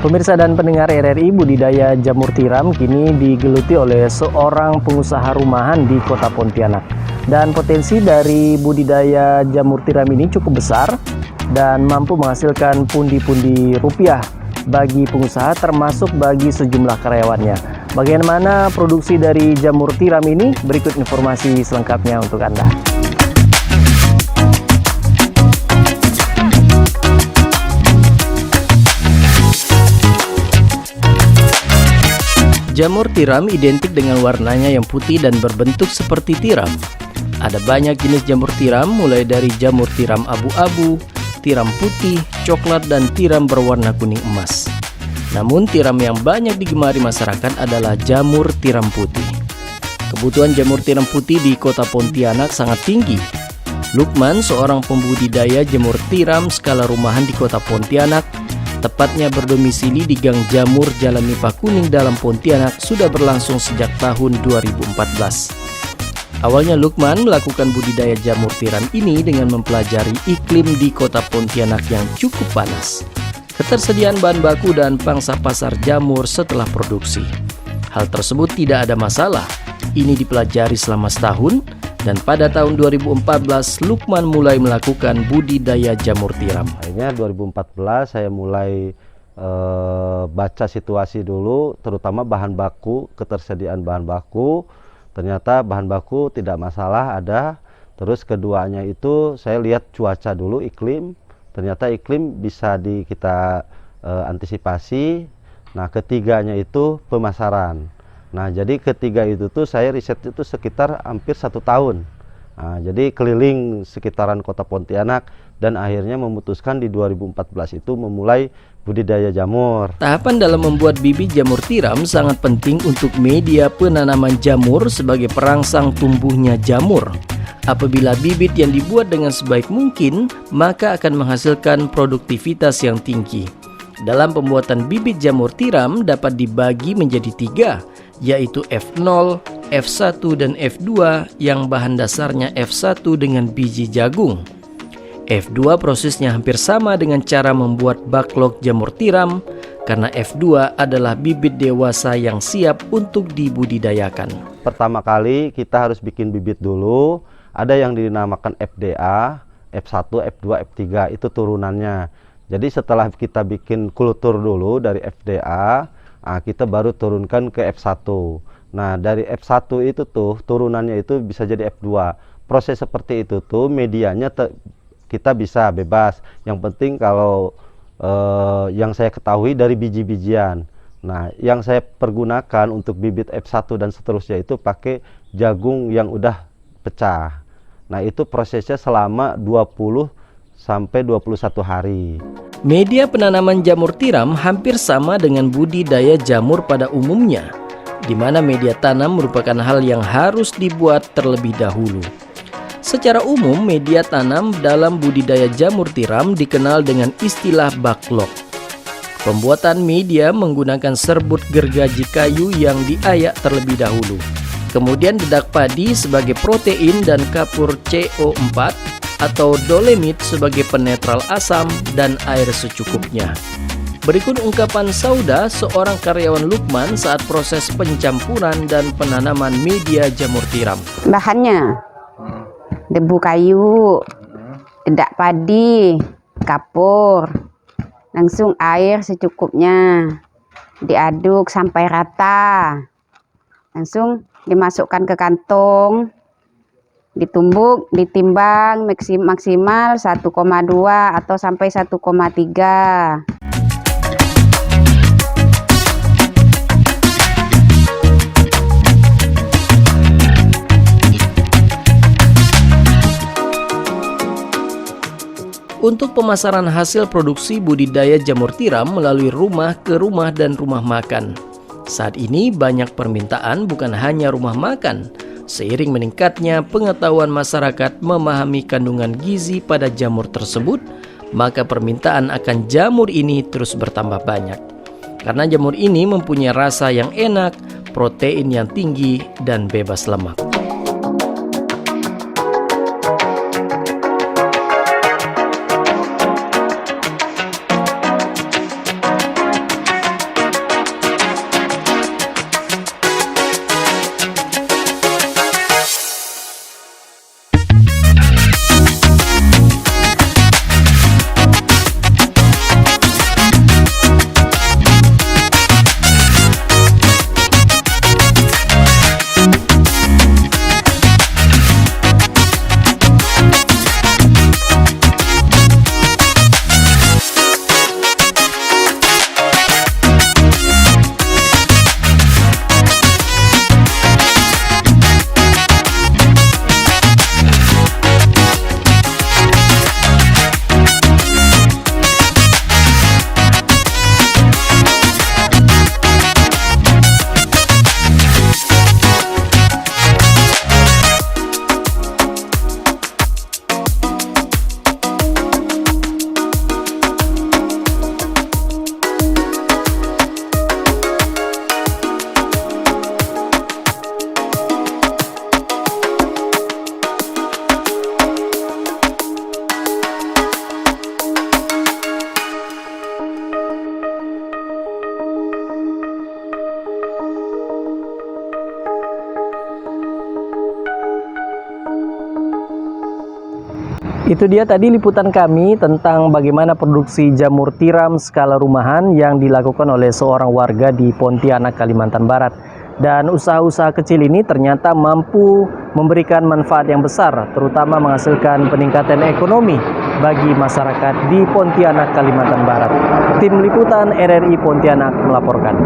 Pemirsa dan pendengar RRI, budidaya jamur tiram kini digeluti oleh seorang pengusaha rumahan di Kota Pontianak. Dan potensi dari budidaya jamur tiram ini cukup besar dan mampu menghasilkan pundi-pundi rupiah bagi pengusaha termasuk bagi sejumlah karyawannya. Bagaimana produksi dari jamur tiram ini? Berikut informasi selengkapnya untuk Anda. Jamur tiram identik dengan warnanya yang putih dan berbentuk seperti tiram. Ada banyak jenis jamur tiram, mulai dari jamur tiram abu-abu, tiram putih, coklat, dan tiram berwarna kuning emas. Namun tiram yang banyak digemari masyarakat adalah jamur tiram putih. Kebutuhan jamur tiram putih di Kota Pontianak sangat tinggi. Lukman, seorang pembudidaya jamur tiram skala rumahan di Kota Pontianak, tepatnya berdomisili di Gang Jamur Jalan Nipah Kuning dalam Pontianak, sudah berlangsung sejak tahun 2014. Awalnya Lukman melakukan budidaya jamur tiram ini dengan mempelajari iklim di Kota Pontianak yang cukup panas, ketersediaan bahan baku dan pangsa pasar jamur setelah produksi. Hal tersebut tidak ada masalah. Ini dipelajari selama setahun, dan pada tahun 2014 Lukman mulai melakukan budidaya jamur tiram. Akhirnya 2014 saya mulai baca situasi dulu, terutama bahan baku, ketersediaan bahan baku. Ternyata bahan baku tidak masalah ada. Terus keduanya itu saya lihat cuaca dulu, iklim. Ternyata iklim bisa kita antisipasi. Nah, ketiganya itu pemasaran. Nah, jadi ketiga itu tuh saya riset itu sekitar hampir 1 tahun. Nah, jadi keliling sekitaran Kota Pontianak dan akhirnya memutuskan di 2014 itu memulai budidaya jamur. Tahapan dalam membuat bibit jamur tiram sangat penting untuk media penanaman jamur sebagai perangsang tumbuhnya jamur. Apabila bibit yang dibuat dengan sebaik mungkin, maka akan menghasilkan produktivitas yang tinggi. Dalam pembuatan bibit jamur tiram dapat dibagi menjadi 3, yaitu F0, F1, dan F2 yang bahan dasarnya F1 dengan biji jagung. F2 prosesnya hampir sama dengan cara membuat backlog jamur tiram, karena F2 adalah bibit dewasa yang siap untuk dibudidayakan. Pertama kali kita harus bikin bibit dulu, ada yang dinamakan FDA, F1, F2, F3, itu turunannya. Jadi setelah kita bikin kultur dulu dari FDA, kita baru turunkan ke F1. Nah, dari F1 itu tuh turunannya itu bisa jadi F2. Proses seperti itu tuh medianya kita bisa bebas. Yang penting kalau yang saya ketahui dari biji-bijian. Nah, yang saya pergunakan untuk bibit F1 dan seterusnya itu pakai jagung yang udah pecah. Nah, itu prosesnya selama 20 sampai 21 hari. Media penanaman jamur tiram hampir sama dengan budidaya jamur pada umumnya, di mana media tanam merupakan hal yang harus dibuat terlebih dahulu. Secara umum, media tanam dalam budidaya jamur tiram dikenal dengan istilah backlog. Pembuatan media menggunakan serbuk gergaji kayu yang diayak terlebih dahulu. Kemudian dedak padi sebagai protein dan kapur CO4 atau dolemit sebagai penetral asam dan air secukupnya. Berikut ungkapan Sauda, seorang karyawan Lukman saat proses pencampuran dan penanaman media jamur tiram. Bahannya debu kayu, dedak padi, kapur, langsung air secukupnya, diaduk sampai rata, langsung dimasukkan ke kantong, ditumbuk, ditimbang maksimal 1,2 atau sampai 1,3. Untuk pemasaran hasil produksi budidaya jamur tiram melalui rumah ke rumah dan rumah makan. Saat ini banyak permintaan bukan hanya rumah makan. Seiring meningkatnya pengetahuan masyarakat memahami kandungan gizi pada jamur tersebut, maka permintaan akan jamur ini terus bertambah banyak. Karena jamur ini mempunyai rasa yang enak, protein yang tinggi, dan bebas lemak. Itu dia tadi liputan kami tentang bagaimana produksi jamur tiram skala rumahan yang dilakukan oleh seorang warga di Pontianak, Kalimantan Barat. Dan usaha-usaha kecil ini ternyata mampu memberikan manfaat yang besar, terutama menghasilkan peningkatan ekonomi bagi masyarakat di Pontianak, Kalimantan Barat. Tim Liputan RRI Pontianak melaporkan.